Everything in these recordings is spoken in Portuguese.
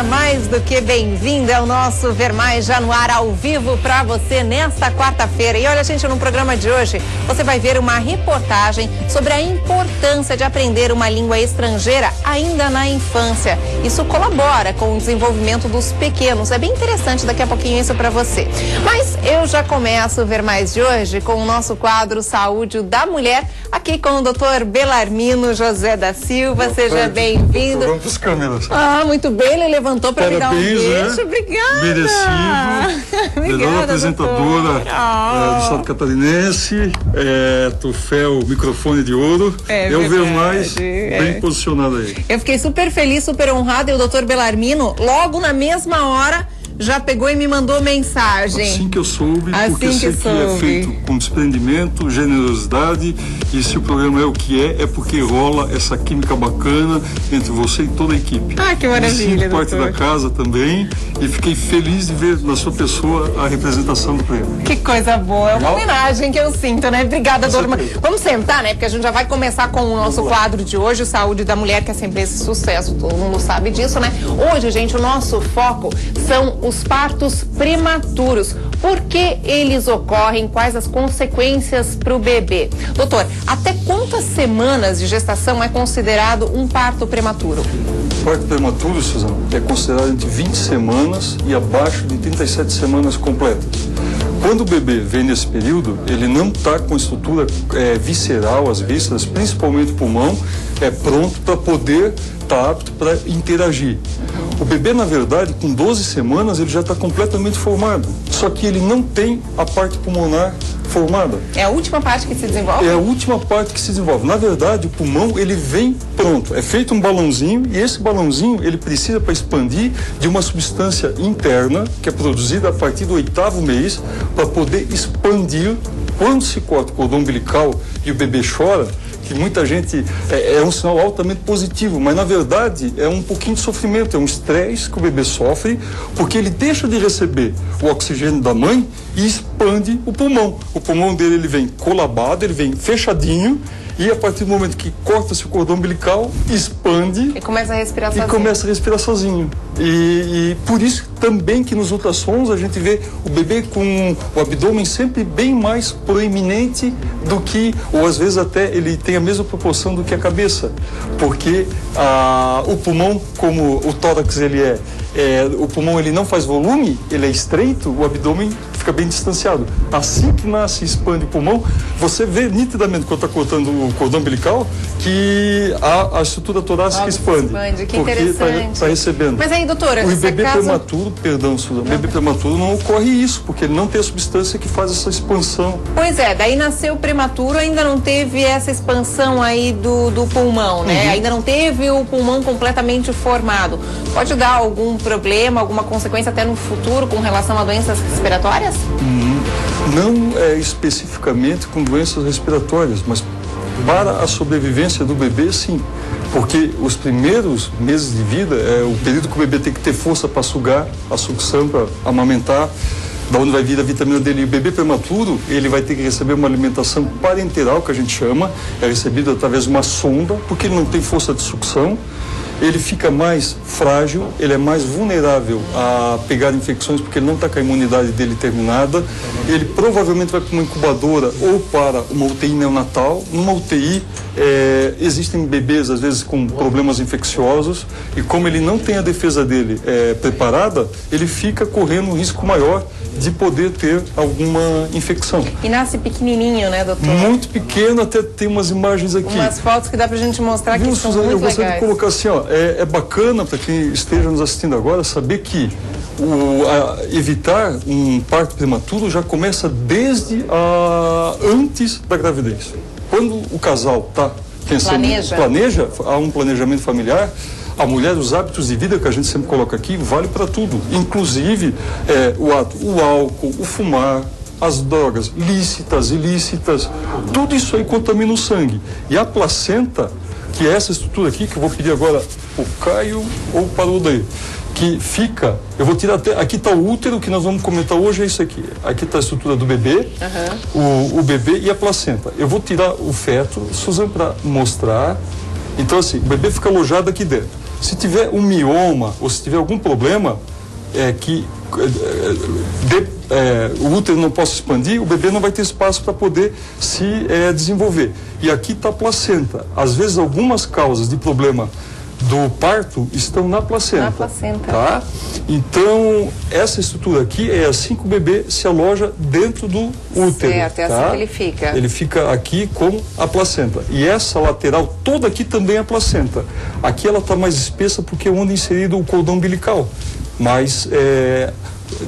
Seja mais do que bem-vindo ao nosso Ver Mais já no ar ao vivo para você nesta quarta-feira. E olha, gente, no programa de hoje você vai ver uma reportagem sobre a importância de aprender uma língua estrangeira ainda na infância. Isso colabora com o desenvolvimento dos pequenos. É bem interessante, daqui a pouquinho isso para você. Mas eu já começo o Ver Mais de hoje com o nosso quadro Saúde da Mulher, aqui com o Dr. Belarmino José da Silva. Seja bem-vindo. Vamos para as câmeras. Ah, muito bem, ele levantou para me dar um beijo. Né? Obrigada. Merecido. Melhor apresentadora do Estado Catarinense. Troféu Microfone de Ouro. Eu Ver Mais, bem posicionado aí. Eu fiquei super feliz, super honrada. E o doutor Belarmino, logo na mesma hora, já pegou e me mandou mensagem. Assim que eu soube, porque eu sei que é feito com desprendimento, generosidade, e se o programa é o que é porque rola essa química bacana entre você e toda a equipe. Ah, que maravilha, doutor. Parte da casa também, e fiquei feliz de ver na sua pessoa a representação do prêmio. Que coisa boa, é uma homenagem que eu sinto, né? Obrigada, Dorma. Vamos sentar, né? Porque a gente já vai começar com o nosso quadro de hoje, o Saúde da Mulher, que é sempre esse sucesso, todo mundo sabe disso, né? Hoje, gente, o nosso foco são os partos prematuros. Por que eles ocorrem? Quais as consequências para o bebê? Doutor, até quantas semanas de gestação é considerado um parto prematuro? Parto prematuro, Suzana, é considerado entre 20 semanas e abaixo de 37 semanas completas. Quando o bebê vem nesse período, ele não está com a estrutura visceral, as vísceras, principalmente o pulmão, pronto para poder estar apto para interagir. O bebê, na verdade, com 12 semanas, ele já está completamente formado. Só que ele não tem a parte pulmonar formada. É a última parte que se desenvolve? É a última parte que se desenvolve. Na verdade, o pulmão, ele vem pronto. É feito um balãozinho, e esse balãozinho, ele precisa, para expandir, de uma substância interna, que é produzida a partir do 8º mês, para poder expandir. Quando se corta o cordão umbilical e o bebê chora, que muita gente é um sinal altamente positivo, mas na verdade é um pouquinho de sofrimento, é um estresse que o bebê sofre, porque ele deixa de receber o oxigênio da mãe e expande o pulmão. O pulmão dele, ele vem colabado, ele vem fechadinho, e a partir do momento que corta-se o cordão umbilical, expande e começa a respirar sozinho. E por isso também que nos ultrassons a gente vê o bebê com o abdômen sempre bem mais proeminente do que, ou às vezes até ele tem a mesma proporção do que a cabeça, porque o pulmão, como o tórax ele o pulmão ele não faz volume, ele é estreito, o abdômen fica bem distanciado. Assim que nasce e expande o pulmão, você vê nitidamente quando está cortando o cordão umbilical que a estrutura torácica expande. Que porque está recebendo. Mas aí, doutora, o bebê prematuro, perdão, Suzana, o bebê prematuro não ocorre isso, porque ele não tem a substância que faz essa expansão. Pois é, daí nasceu prematuro, ainda não teve essa expansão aí do pulmão, né? Ainda não teve o pulmão completamente formado. Pode dar algum problema, alguma consequência até no futuro com relação a doenças respiratórias? Não especificamente com doenças respiratórias, mas para a sobrevivência do bebê, sim. Porque os primeiros meses de vida é o período que o bebê tem que ter força para sugar, a sucção, para amamentar, da onde vai vir a vitamina dele. E o bebê prematuro, ele vai ter que receber uma alimentação parenteral, que a gente chama, é recebida através de uma sonda, porque ele não tem força de sucção. Ele fica mais frágil, ele é mais vulnerável a pegar infecções porque ele não está com a imunidade dele terminada. Ele provavelmente vai para uma incubadora ou para uma UTI neonatal. Numa UTI, existem bebês, às vezes, com problemas infecciosos, e como ele não tem a defesa dele preparada, ele fica correndo um risco maior de poder ter alguma infecção. E nasce pequenininho, né, doutor? Muito pequeno, até tem umas imagens aqui. Umas fotos que dá pra gente mostrar que são muito legais. Eu gostaria de colocar assim, é bacana para quem esteja nos assistindo agora saber que evitar um parto prematuro já começa desde antes da gravidez. Quando o casal está pensando, planeja, há um planejamento familiar, a mulher, os hábitos de vida que a gente sempre coloca aqui, vale para tudo. Inclusive o álcool, o fumar, as drogas lícitas, ilícitas, tudo isso aí contamina o sangue. E a placenta, que é essa estrutura aqui, que eu vou pedir agora o Caio ou para o Daí, que fica, eu vou tirar até, aqui está o útero, que nós vamos comentar hoje, é isso aqui. Aqui está a estrutura do bebê, o bebê e a placenta. Eu vou tirar o feto, Suzana, para mostrar. Então assim, o bebê fica alojado aqui dentro. Se tiver um mioma ou se tiver algum problema que o útero não possa expandir, o bebê não vai ter espaço para poder se desenvolver. E aqui está a placenta. Às vezes, algumas causas de problema do parto estão na placenta. Na placenta. Tá? Então, essa estrutura aqui é assim que o bebê se aloja dentro do útero. Certo, é assim que ele fica. Ele fica aqui com a placenta. E essa lateral toda aqui também é a placenta. Aqui ela está mais espessa porque é onde é inserido o cordão umbilical. Mas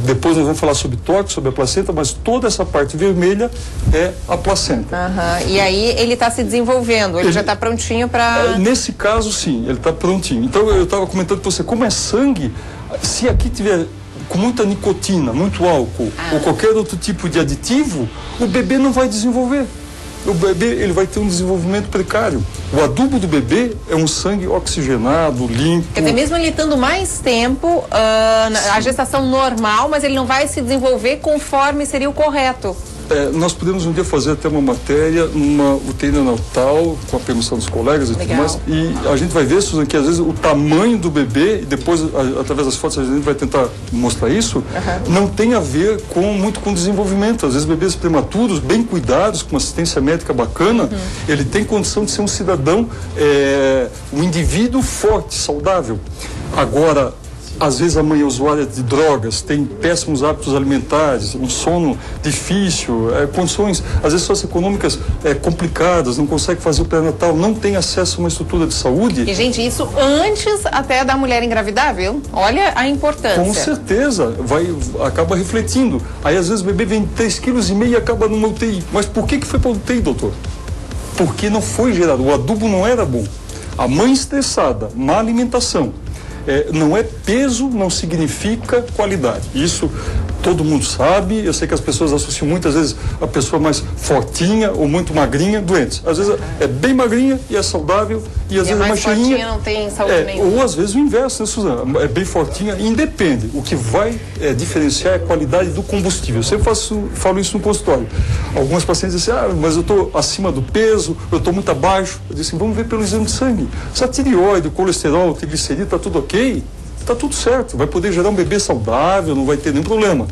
depois nós vamos falar sobre tórax, sobre a placenta, mas toda essa parte vermelha é a placenta. E aí ele está se desenvolvendo, ele já está prontinho para... Nesse caso, sim, ele está prontinho. Então, eu estava comentando com você, como é sangue, se aqui tiver com muita nicotina, muito álcool, ou qualquer outro tipo de aditivo, o bebê não vai desenvolver. O bebê, ele vai ter um desenvolvimento precário. O adubo do bebê é um sangue oxigenado, limpo. Quer dizer, mesmo ele estando mais tempo, a gestação normal, mas ele não vai se desenvolver conforme seria o correto. Nós podemos um dia fazer até uma matéria numa UTI neonatal, com a permissão dos colegas e tudo mais, e a gente vai ver, Suzana, que às vezes o tamanho do bebê, e depois, através das fotos, a gente vai tentar mostrar isso, não tem a ver muito com desenvolvimento. Às vezes bebês prematuros, bem cuidados, com uma assistência médica bacana, ele tem condição de ser um cidadão, um indivíduo forte, saudável. Agora, às vezes a mãe é usuária de drogas, tem péssimos hábitos alimentares, um sono difícil, condições, às vezes socioeconômicas complicadas, não consegue fazer o pré-natal, não tem acesso a uma estrutura de saúde. E, gente, isso antes até da mulher engravidar, viu? Olha a importância. Com certeza, acaba refletindo. Aí, às vezes, o bebê vem 3,5 kg e acaba numa UTI. Mas por que foi para a UTI, doutor? Porque não foi gerado, o adubo não era bom. A mãe estressada, má alimentação. Não é peso, não significa qualidade. Isso todo mundo sabe. Eu sei que as pessoas associam muitas vezes a pessoa mais fortinha ou muito magrinha, doentes. Às vezes é bem magrinha e é saudável, e às vezes é mais cheinha, não tem saúde nenhuma. Ou às vezes o inverso, né, Suzana? É bem fortinha, independe. O que vai diferenciar é a qualidade do combustível. Eu sempre falo isso no consultório. Algumas pacientes dizem, mas eu estou acima do peso, eu estou muito abaixo. Eu disse, vamos ver pelo exame de sangue. Se a tireoide, o colesterol, o triglicerídeo, está tudo ok, está tudo certo, vai poder gerar um bebê saudável, não vai ter nenhum problema.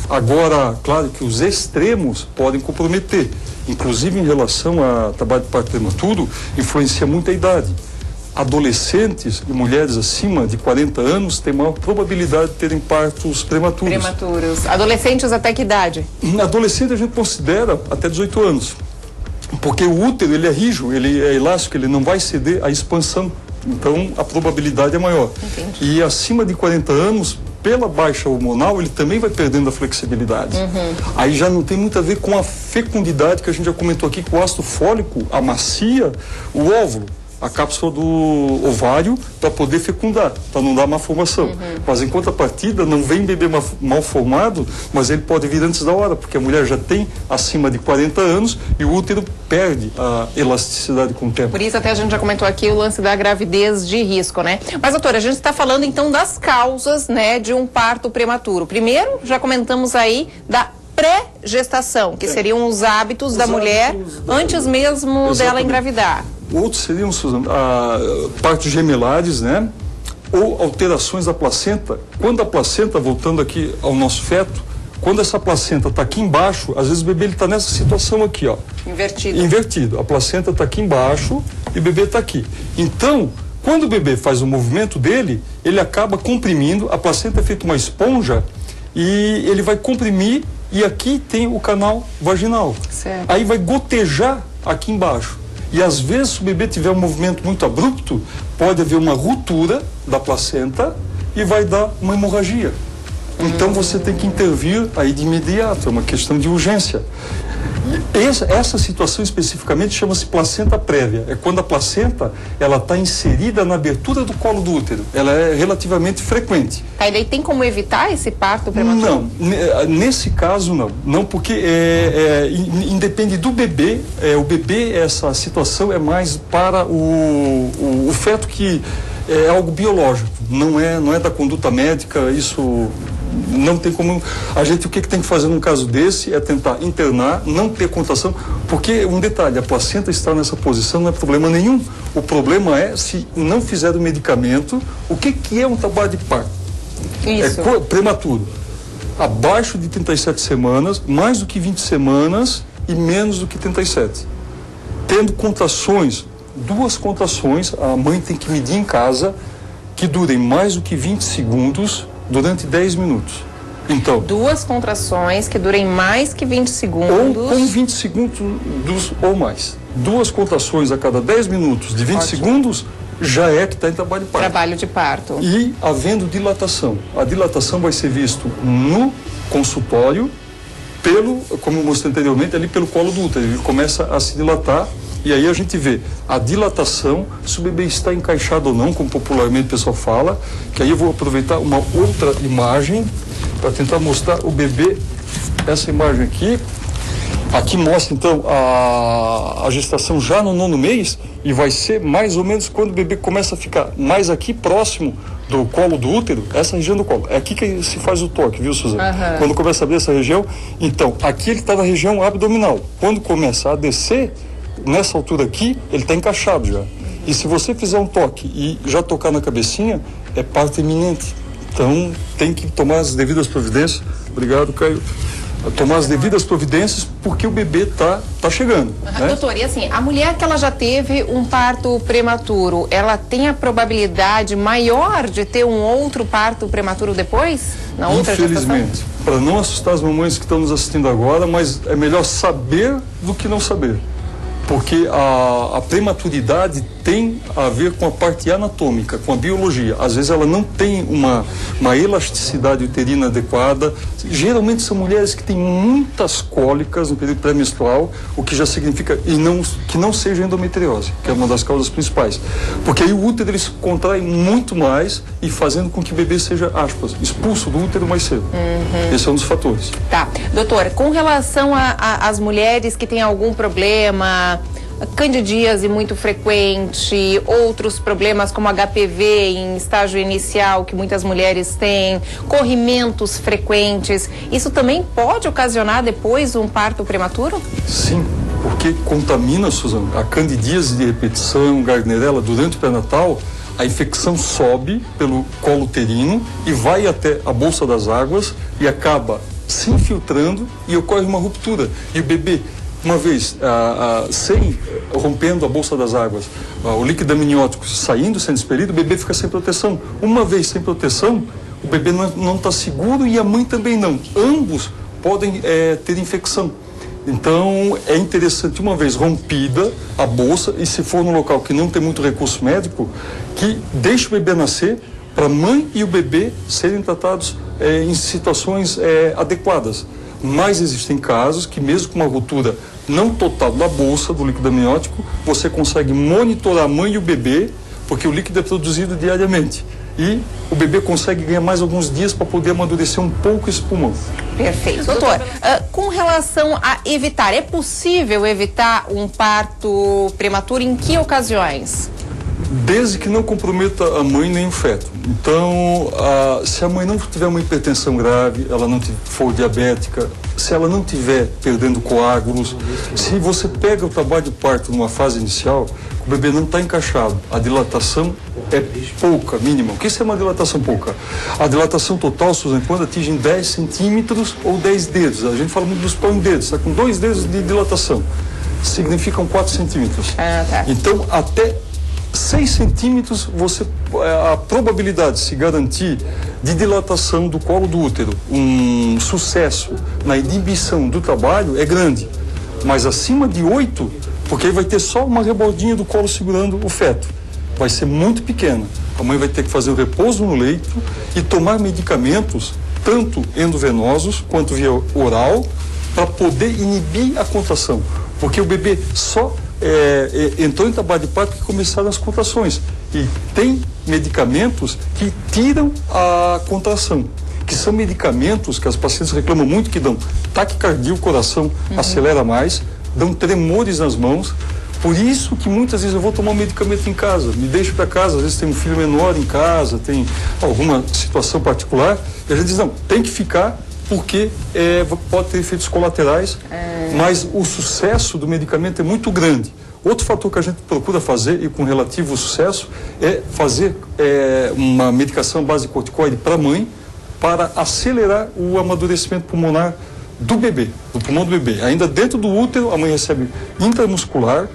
Agora, claro que os extremos podem comprometer, inclusive em relação a trabalho de parto prematuro, influencia muito a idade. Adolescentes e mulheres acima de 40 anos têm maior probabilidade de terem partos prematuros. Adolescentes até que idade? Adolescente a gente considera até 18 anos, porque o útero ele é rígido, ele é elástico, ele não vai ceder à expansão. Então, a probabilidade é maior. Entendi. E acima de 40 anos, pela baixa hormonal, ele também vai perdendo a flexibilidade. Aí já não tem muito a ver com a fecundidade, que a gente já comentou aqui, que o ácido fólico amacia o óvulo, a cápsula do ovário, para poder fecundar, para não dar malformação. Mas em contrapartida, não vem bebê mal formado, mas ele pode vir antes da hora, porque a mulher já tem acima de 40 anos e o útero perde a elasticidade com o tempo. Por isso até a gente já comentou aqui o lance da gravidez de risco, né? Mas, doutora, a gente está falando então das causas, né, de um parto prematuro. Primeiro, já comentamos aí da pré-gestação, que seriam os hábitos da mulher antes mesmo dela engravidar. Outros seriam, Suzana, partos gemelares, né? Ou alterações da placenta. Quando a placenta, voltando aqui ao nosso feto, quando essa placenta está aqui embaixo, às vezes o bebê está nessa situação aqui, ó. Invertido. A placenta está aqui embaixo e o bebê está aqui. Então, quando o bebê faz o movimento dele, ele acaba comprimindo, a placenta é feita uma esponja e ele vai comprimir, e aqui tem o canal vaginal. Certo. Aí vai gotejar aqui embaixo. E às vezes, se o bebê tiver um movimento muito abrupto, pode haver uma ruptura da placenta e vai dar uma hemorragia. Então você tem que intervir aí de imediato, é uma questão de urgência. Essa situação especificamente chama-se placenta prévia. É quando a placenta ela está inserida na abertura do colo do útero. Ela é relativamente frequente. Aí daí tem como evitar esse parto prematuro? Não, nesse caso não. Não, porque independe do bebê. O bebê, essa situação é mais para o feto, que é algo biológico. Não é da conduta médica, isso não tem como... A gente, o que tem que fazer num caso desse é tentar internar, não ter contração, porque, um detalhe, a placenta estar nessa posição não é problema nenhum. O problema é se não fizer o medicamento, o que é um trabalho de parto? Isso. É prematuro. Abaixo de 37 semanas, mais do que 20 semanas e menos do que 37. Tendo contrações, 2 contrações, a mãe tem que medir em casa, que durem mais do que 20 segundos durante 10 minutos. Então, 2 contrações que durem mais que 20 segundos. Ou com 20 segundos ou mais. 2 contrações a cada 10 minutos de 20 segundos já é que está em trabalho de parto. Trabalho de parto. E havendo dilatação. A dilatação vai ser visto no consultório, como eu mostrei anteriormente, ali pelo colo do útero. Ele começa a se dilatar. E aí a gente vê a dilatação, se o bebê está encaixado ou não, como popularmente o pessoal fala, que aí eu vou aproveitar uma outra imagem para tentar mostrar o bebê, essa imagem aqui. Aqui mostra então a gestação já no 9º mês, e vai ser mais ou menos quando o bebê começa a ficar mais aqui próximo do colo do útero, essa região do colo. É aqui que se faz o toque, viu, Suzana? Uhum. Quando começa a abrir essa região, então, aqui ele está na região abdominal. Quando começa a descer, nessa altura aqui, ele está encaixado já. E se você fizer um toque e já tocar na cabecinha, é parto iminente. Então, tem que tomar as devidas providências. Obrigado, Caio. Tomar as devidas providências, porque o bebê tá chegando. Né? Doutor, e assim, a mulher que ela já teve um parto prematuro, ela tem a probabilidade maior de ter um outro parto prematuro depois? Na outra Infelizmente, para não assustar as mamães que estão nos assistindo agora, mas é melhor saber do que não saber. Porque a prematuridade tem a ver com a parte anatômica, com a biologia. Às vezes ela não tem uma elasticidade uterina adequada. Geralmente são mulheres que têm muitas cólicas no período pré-menstrual, o que já significa que não seja endometriose, que é uma das causas principais. Porque aí o útero ele se contrai muito mais e fazendo com que o bebê seja, aspas, expulso do útero mais cedo. Esse é um dos fatores. Tá. Doutor, com relação às mulheres que têm algum problema, candidíase muito frequente, outros problemas como HPV em estágio inicial que muitas mulheres têm, corrimentos frequentes, isso também pode ocasionar depois um parto prematuro? Sim, porque contamina, Suzana, a candidíase de repetição, Gardnerella, durante o pré-natal, a infecção sobe pelo colo uterino e vai até a bolsa das águas e acaba se infiltrando e ocorre uma ruptura. E o bebê, uma vez rompendo a bolsa das águas, o líquido amniótico saindo, sendo expelido, o bebê fica sem proteção. Uma vez sem proteção, o bebê não está seguro e a mãe também não. Ambos podem ter infecção. Então, é interessante, uma vez rompida a bolsa, e se for num local que não tem muito recurso médico, que deixe o bebê nascer, para a mãe e o bebê serem tratados em situações adequadas. Mas existem casos que, mesmo com uma ruptura não total da bolsa do líquido amniótico, você consegue monitorar a mãe e o bebê, porque o líquido é produzido diariamente. E o bebê consegue ganhar mais alguns dias para poder amadurecer um pouco esse pulmão. Perfeito. Doutor, com relação a evitar, é possível evitar um parto prematuro em que ocasiões? Desde que não comprometa a mãe nem o feto. Então, se a mãe não tiver uma hipertensão grave, ela não for diabética, se ela não tiver perdendo coágulos, se você pega o trabalho de parto numa fase inicial, o bebê não está encaixado, a dilatação é pouca, mínima. O que é uma dilatação pouca? A dilatação total, Suzana, quando atinge 10 centímetros ou 10 dedos. A gente fala muito dos pão em dedos, está com 2 dedos de dilatação. Significam 4 centímetros. Tá. Então, até 6 centímetros, a probabilidade de se garantir de dilatação do colo do útero, um sucesso na inibição do trabalho é grande. Mas acima de 8, porque aí vai ter só uma rebordinha do colo segurando o feto. Vai ser muito pequena. A mãe vai ter que fazer o repouso no leito e tomar medicamentos, tanto endovenosos quanto via oral, para poder inibir a contração. Porque o bebê só entrou em trabalho de parto que começaram as contrações. E tem medicamentos que tiram a contração, que são medicamentos que as pacientes reclamam muito, que dão taquicardia, o coração acelera mais, dão tremores nas mãos, Por isso que muitas vezes eu vou tomar um medicamento em casa, me deixo para casa, às vezes tem um filho menor em casa, tem alguma situação particular, e a gente diz, não, tem que ficar porque pode ter efeitos colaterais, mas o sucesso do medicamento é muito grande. Outro fator que a gente procura fazer, e com relativo sucesso, é fazer uma medicação à base de corticoide para a mãe, para acelerar o amadurecimento pulmonar do bebê, do pulmão do bebê. Ainda dentro do útero, a mãe recebe intramuscular.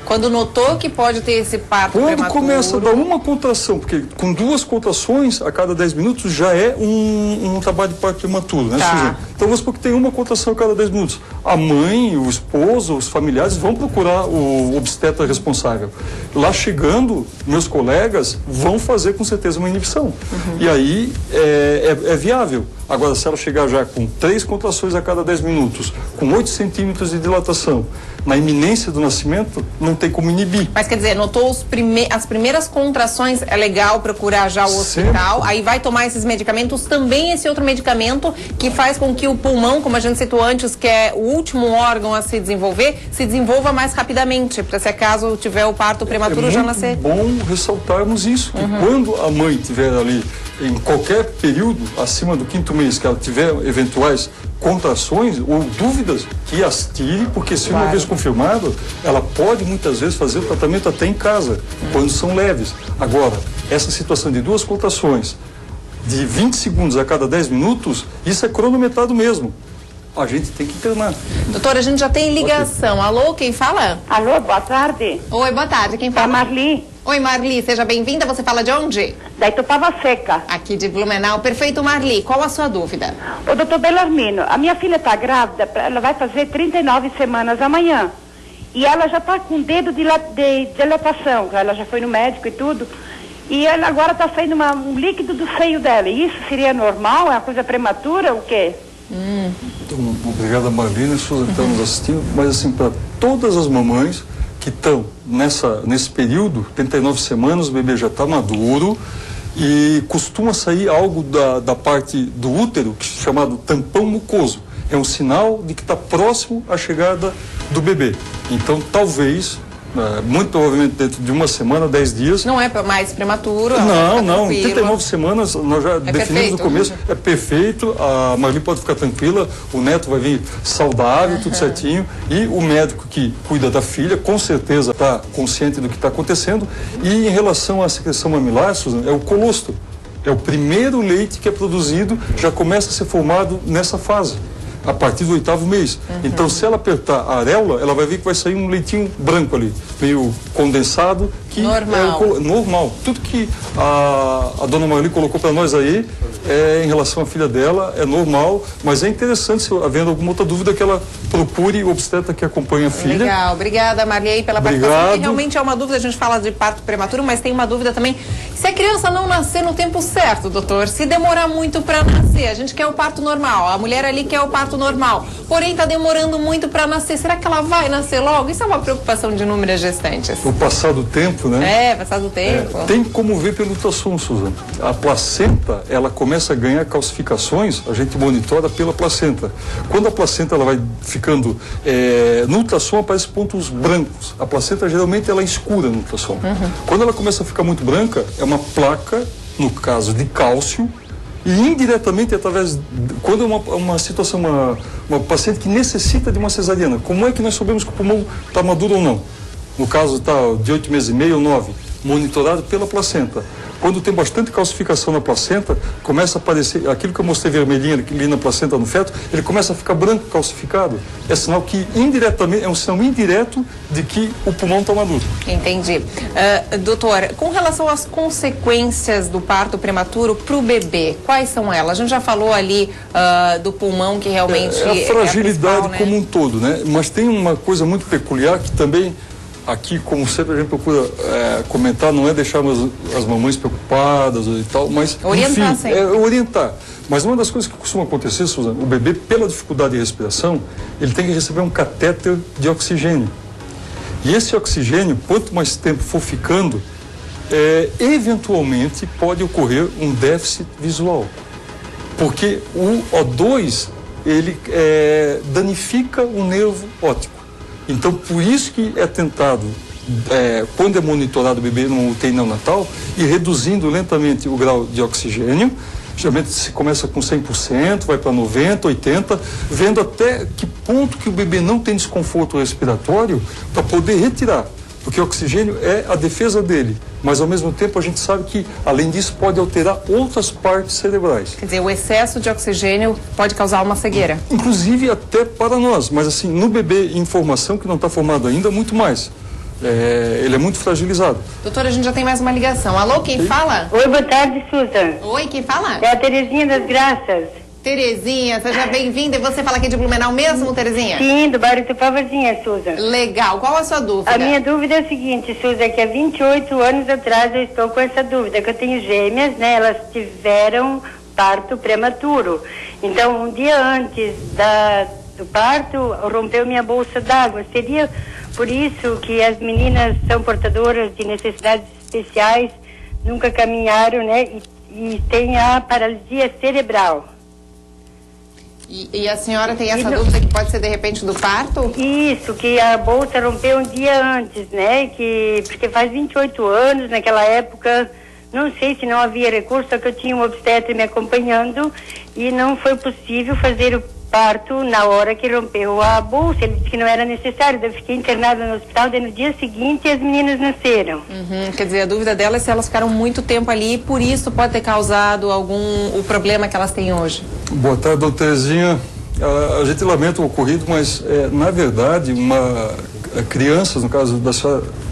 Quando notou que pode ter esse parto prematuro... Quando começa a dar uma contração, porque com 2 contrações a cada 10 minutos já é um trabalho de parto prematuro, né, Suzana? Então vamos supor que tem uma contração a cada 10 minutos. A mãe, o esposo, os familiares vão procurar o obstetra responsável. Lá chegando, meus colegas vão fazer com certeza uma inibição. E aí é viável. Agora, se ela chegar já com 3 contrações a cada 10 minutos, com 8 centímetros de dilatação, na iminência do nascimento, não tem como inibir. Mas quer dizer, notou as primeiras contrações, é legal procurar já o hospital, aí vai tomar esses medicamentos, também esse outro medicamento que faz com que o pulmão, como a gente citou antes, que é o último órgão a se desenvolva mais rapidamente, para se acaso tiver o parto prematuro já nascer. É bom ressaltarmos isso, que quando a mãe estiver ali, em qualquer período, acima do 5º mês, que ela tiver eventuais contrações ou dúvidas, que as tire, porque se uma vez confirmado, ela pode muitas vezes fazer o tratamento até em casa, quando são leves. Agora, essa situação de 2 contrações, de 20 segundos a cada 10 minutos, isso é cronometrado mesmo. A gente tem que internar. Doutora, a gente já tem ligação. Alô, quem fala? Alô, boa tarde. Oi, boa tarde. Quem fala? É Marli. Oi, Marli, seja bem-vinda. Você fala de onde? Da Itupava Seca. Aqui de Blumenau. Perfeito, Marli. Qual a sua dúvida? Ô, doutor Belarmino, a minha filha está grávida, ela vai fazer 39 semanas amanhã. E ela já está com dedo de dilatação, ela já foi no médico e tudo. E ela agora está saindo um líquido do seio dela. E isso seria normal? É uma coisa prematura? O quê? Então, obrigado a Marlene, Souza, que está nos assistindo, mas assim, para todas as mamães que estão nesse período, 39 semanas, o bebê já está maduro e costuma sair algo da parte do útero, chamado tampão mucoso. É um sinal de que está próximo à chegada do bebê. Então, talvez, muito provavelmente dentro de 1 semana, 10 dias... Não é mais prematuro? Não, em 39 semanas, nós já definimos no começo, é perfeito, a Marli pode ficar tranquila, o neto vai vir saudável, tudo certinho, e o médico que cuida da filha, com certeza está consciente do que está acontecendo, e em relação à secreção mamilar, Suzana, é o colostro, é o primeiro leite que é produzido, já começa a ser formado nessa fase, a partir do 8º mês. Então, se ela apertar a areola, ela vai ver que vai sair um leitinho branco ali, meio condensado, que normal. É normal. Tudo que a dona Marli colocou para nós aí, em relação à filha dela, é normal, mas é interessante, se havendo alguma outra dúvida, que ela procure o obstetra que acompanha a filha. Legal, obrigada, Marli, pela participação, que realmente é uma dúvida, a gente fala de parto prematuro, mas tem uma dúvida também, se a criança não nascer no tempo certo, doutor, se demorar muito para nascer, a gente quer o parto normal, a mulher ali quer o parto normal, porém está demorando muito para nascer, será que ela vai nascer logo? Isso é uma preocupação de inúmeras gestantes. O passar do tempo, né? Passar do tempo. Tem como ver pelo ultrassom, Suzana. A placenta, ela começa a ganhar calcificações, a gente monitora pela placenta. Quando a placenta ela vai ficando, no ultrassom aparecem pontos brancos. A placenta geralmente ela é escura no ultrassom. Quando ela começa a ficar muito branca, é uma placa, no caso de cálcio, e indiretamente através, quando é uma situação, uma paciente que necessita de uma cesariana, como é que nós sabemos que o pulmão está maduro ou não? No caso está de 8 meses e meio ou 9, monitorado pela placenta. Quando tem bastante calcificação na placenta, começa a aparecer, aquilo que eu mostrei vermelhinho ali na placenta no feto, ele começa a ficar branco, calcificado. É sinal que indiretamente, é um sinal indireto de que o pulmão está maduro. Entendi. Doutor, com relação às consequências do parto prematuro para o bebê, quais são elas? A gente já falou ali do pulmão, que realmente a fragilidade né? como um todo, né? Mas tem uma coisa muito peculiar que também... Aqui, como sempre, a gente procura comentar, não é deixar as mamães preocupadas e tal, mas, orientar, enfim, orientar. Mas uma das coisas que costuma acontecer, Suzana, o bebê, pela dificuldade de respiração, ele tem que receber um catéter de oxigênio. E esse oxigênio, quanto mais tempo for ficando, eventualmente pode ocorrer um déficit visual. Porque o O2, ele danifica o nervo óptico. Então, por isso que é tentado, quando é monitorado o bebê no UTI neonatal, ir reduzindo lentamente o grau de oxigênio. Geralmente se começa com 100%, vai para 90%, 80%, vendo até que ponto que o bebê não tem desconforto respiratório para poder retirar. Porque o oxigênio é a defesa dele, mas ao mesmo tempo a gente sabe que, além disso, pode alterar outras partes cerebrais. Quer dizer, o excesso de oxigênio pode causar uma cegueira? Inclusive até para nós, mas assim, no bebê em formação, que não está formado ainda, muito mais. Ele é muito fragilizado. Doutora, a gente já tem mais uma ligação. Alô, quem fala? Oi, boa tarde, Susan. Oi, quem fala? É a Terezinha das Graças. Terezinha, seja bem-vinda. E você fala aqui de Blumenau mesmo, Terezinha? Sim, do bairro Tupavazinha, Susan. Legal. Qual a sua dúvida? A minha dúvida é a seguinte, Susan, que há 28 anos atrás eu estou com essa dúvida, que eu tenho gêmeas, né? Elas tiveram parto prematuro. Então, um dia antes do parto, rompeu minha bolsa d'água. Seria por isso que as meninas são portadoras de necessidades especiais, nunca caminharam, né? E tem a paralisia cerebral. E a senhora tem essa dúvida que pode ser de repente do parto? Isso, que a bolsa rompeu um dia antes, né? Porque faz 28 anos, naquela época, não sei se não havia recurso, só que eu tinha um obstetra me acompanhando e não foi possível fazer o parto na hora que rompeu a bolsa. Ele disse que não era necessário, eu fiquei internada no hospital, daí no dia seguinte as meninas nasceram. Quer dizer, a dúvida dela é se elas ficaram muito tempo ali e por isso pode ter causado o problema que elas têm hoje. Boa tarde, doutora Terezinha. A gente lamenta o ocorrido, mas na verdade crianças, no caso das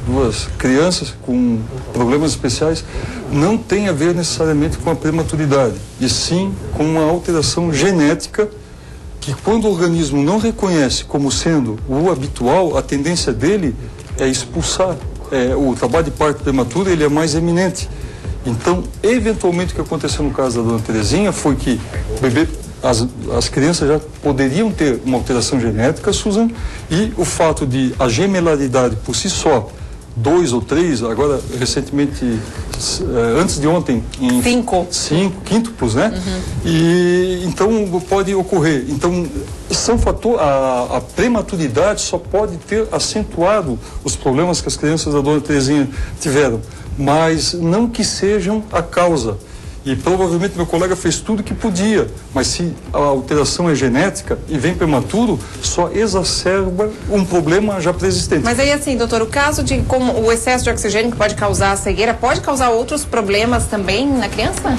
duas crianças com problemas especiais, não tem a ver necessariamente com a prematuridade, e sim com uma alteração genética que, quando o organismo não reconhece como sendo o habitual, a tendência dele é expulsar. O trabalho de parto prematuro, ele é mais eminente. Então, eventualmente, o que aconteceu no caso da dona Terezinha foi que o bebê, as crianças já poderiam ter uma alteração genética, Susan, e o fato de a gemelaridade por si só, 2 ou 3, agora recentemente, antes de ontem, em 5 quíntuplos, né? E então pode ocorrer. Então, são a prematuridade só pode ter acentuado os problemas que as crianças da dona Terezinha tiveram, mas não que sejam a causa. E provavelmente meu colega fez tudo que podia, mas se a alteração é genética e vem prematuro, só exacerba um problema já preexistente. Mas aí assim, doutor, o caso de como o excesso de oxigênio que pode causar a cegueira, pode causar outros problemas também na criança?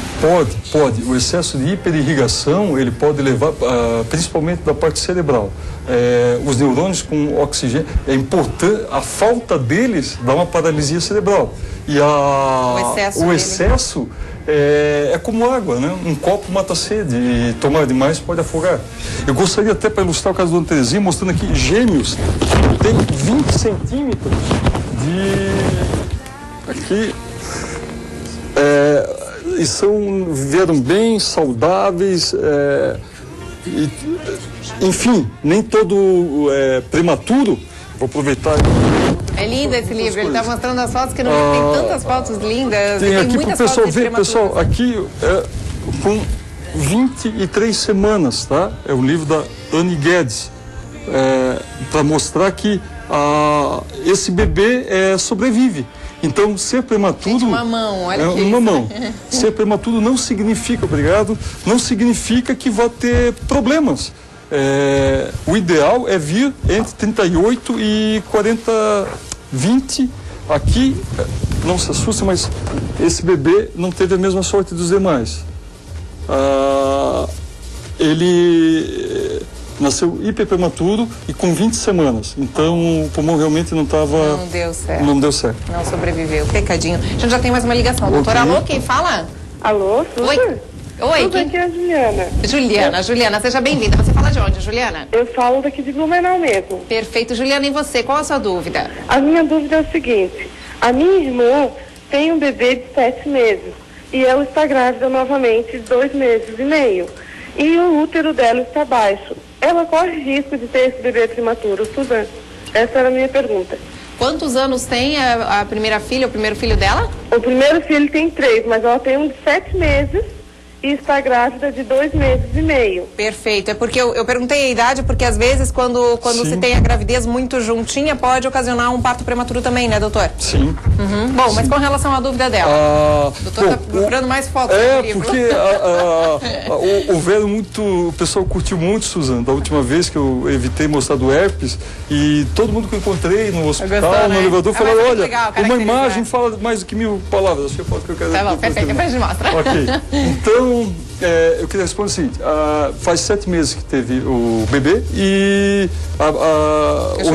Pode. O excesso de hiperirrigação, ele pode levar, principalmente da parte cerebral. Os neurônios com oxigênio, é importante, a falta deles dá uma paralisia cerebral. E o excesso é como água, né? Um copo mata a sede e tomar demais pode afogar. Eu gostaria até, para ilustrar o caso do Dona Terezinha, mostrando aqui gêmeos que tem 20 centímetros aqui, e vieram bem saudáveis, enfim, nem todo prematuro. Vou aproveitar. É lindo esse livro, ele está mostrando as fotos que não tem tantas fotos lindas. Tem aqui para o pessoal ver, pessoal, aqui com 23 semanas, tá? É o livro da Annie Guedes, para mostrar que esse bebê sobrevive. Então, ser prematuro... Gente, uma mão, olha que uma mão. Ser prematuro não significa, não significa que vai ter problemas. O ideal é vir entre 38 e 20. Aqui, não se assuste, mas esse bebê não teve a mesma sorte dos demais. Ele nasceu hiperprematuro e com 20 semanas. Então o pulmão realmente não estava... Não deu certo. Não deu certo. Não sobreviveu. Pecadinho. A gente já tem mais uma ligação. Doutora, alô, quem fala? Alô, Susan? Oi, Tudo aqui é a Juliana. Juliana, seja bem-vinda. Você fala de onde, Juliana? Eu falo daqui de Blumenau mesmo. Perfeito. Juliana, e você? Qual a sua dúvida? A minha dúvida é o seguinte: a minha irmã tem um bebê de 7 meses e ela está grávida novamente 2 meses e meio. E o útero dela está baixo. Ela corre risco de ter esse bebê prematuro, Susan? Essa era a minha pergunta. Quantos anos tem a primeira filha, o primeiro filho dela? O primeiro filho tem 3, mas ela tem um de 7 meses e está grávida de 2 meses e meio. Perfeito. É porque eu perguntei a idade, porque às vezes quando se tem a gravidez muito juntinha, pode ocasionar um parto prematuro também, né, doutor? Sim. Bom, mas com relação à dúvida dela, o doutor está procurando mais fotos no livro. Porque houveram muito, o pessoal curtiu muito, Suzana, da última vez que eu evitei mostrar do herpes, e todo mundo que eu encontrei no hospital, gostou, no né? elevador, falou, olha, legal, uma imagem fala mais do que 1000 palavras. Acho que é a foto que eu quero. Tá bom, perfeito, depois a gente mostra. Ok. Então, eu queria responder o seguinte, faz 7 meses que teve o bebê e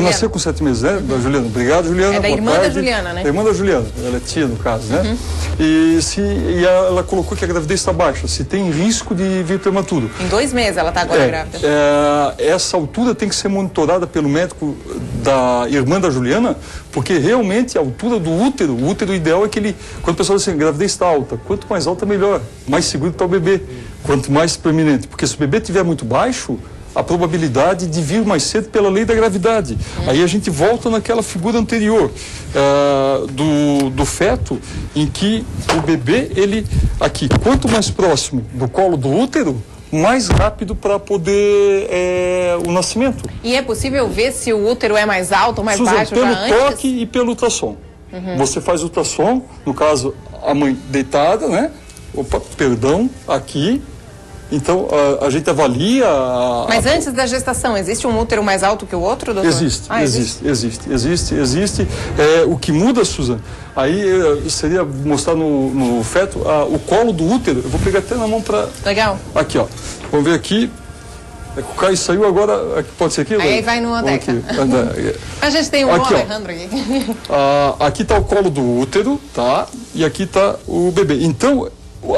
nasceu com 7 meses, né? Da Juliana. Obrigado, Juliana. É da irmã da Juliana, né? Da irmã da Juliana, ela é tia no caso, né? E ela colocou que a gravidez está baixa, se tem risco de vir prematuro. Em 2 meses ela está agora grávida. Essa altura tem que ser monitorada pelo médico da irmã da Juliana, porque realmente a altura do útero, o útero ideal é que ele, quando a pessoa diz assim, a gravidez está alta, quanto mais alta melhor, mais seguro está o bebê, quanto mais preeminente, porque se o bebê estiver muito baixo, a probabilidade de vir mais cedo pela lei da gravidade. Aí a gente volta naquela figura anterior do feto, em que o bebê, ele, aqui, quanto mais próximo do colo do útero, mais rápido para poder o nascimento. E é possível ver se o útero é mais alto ou mais baixo pelo já antes? toque e pelo ultrassom. Você faz ultrassom, no caso, a mãe deitada, né? Opa, perdão, aqui. Então, a gente avalia... Mas antes da gestação, existe um útero mais alto que o outro, doutor? Existe. O que muda, Suzana, aí seria mostrar no feto o colo do útero. Eu vou pegar até na mão para... Legal. Aqui, ó. Vamos ver aqui. O Caio saiu agora, pode ser aqui? Aí vai no Odeca. A gente tem um bom Alejandro aqui. Aqui está o colo do útero, tá? E aqui está o bebê. Então,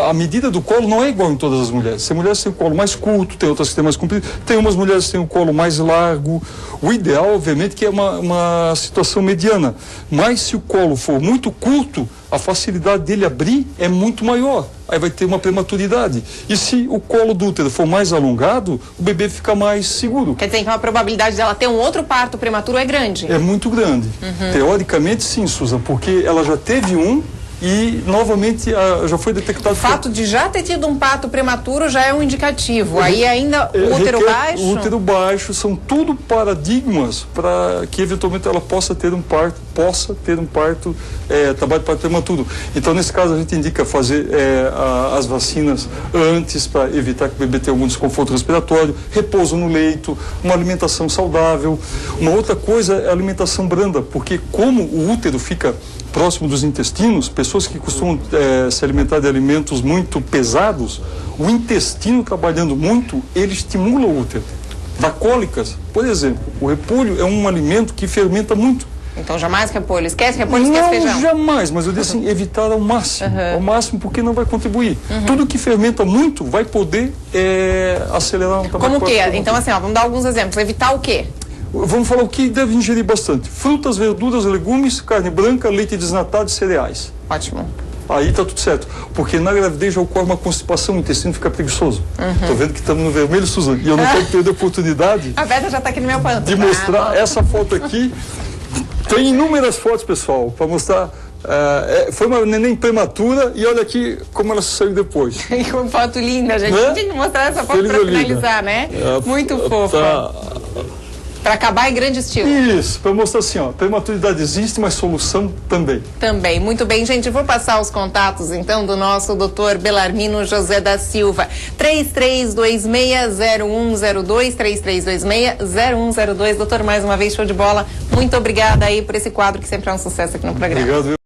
a medida do colo não é igual em todas as mulheres. Tem mulheres que têm o colo mais curto, tem outras que têm mais comprido, tem umas mulheres que têm o colo mais largo. O ideal, obviamente, que é uma situação mediana. Mas se o colo for muito curto, a facilidade dele abrir é muito maior. Aí vai ter uma prematuridade. E se o colo do útero for mais alongado, o bebê fica mais seguro. Quer dizer que a probabilidade dela ter um outro parto prematuro é grande? É muito grande. Teoricamente, sim, Suzana, porque ela já teve um e novamente já foi detectado... O fato de já ter tido um parto prematuro já é um indicativo. Aí ainda o útero baixo... O útero baixo, são tudo paradigmas para que eventualmente ela possa ter um parto, trabalho de parto prematuro. Então, nesse caso, a gente indica fazer as vacinas antes para evitar que o bebê tenha algum desconforto respiratório, repouso no leito, uma alimentação saudável. Uma outra coisa é a alimentação branda, porque como o útero fica próximo dos intestinos, pessoas que costumam se alimentar de alimentos muito pesados, o intestino trabalhando muito, ele estimula o útero. Dá cólicas. Por exemplo, o repolho é um alimento que fermenta muito. Então jamais repolho. Esquece repolho, esquece feijão. Não, jamais, mas eu disse assim, evitar ao máximo. Ao máximo, porque não vai contribuir. Tudo que fermenta muito vai poder acelerar um trabalho. Como que? Então assim, vamos dar alguns exemplos. Evitar o quê? Vamos falar o que deve ingerir bastante. Frutas, verduras, legumes, carne branca, leite desnatado e cereais. Ótimo. Aí tá tudo certo. Porque na gravidez já ocorre uma constipação, o intestino fica preguiçoso. Tô vendo que estamos no vermelho, Suzana. E eu não quero perder a oportunidade... A Beta já está aqui no meu pano. De mostrar essa foto aqui. Tem inúmeras fotos, pessoal, para mostrar... foi uma neném prematura e olha aqui como ela saiu depois. Que foto linda, gente. A gente tem que mostrar essa foto para finalizar, né? Muito fofa. Para acabar em grande estilo. Isso, para mostrar assim, prematuridade existe, mas solução também. Também, muito bem, gente. Vou passar os contatos, então, do nosso doutor Belarmino José da Silva. 3326-0102, 3326-0102. Doutor, mais uma vez, show de bola. Muito obrigada aí por esse quadro que sempre é um sucesso aqui no programa. Obrigado.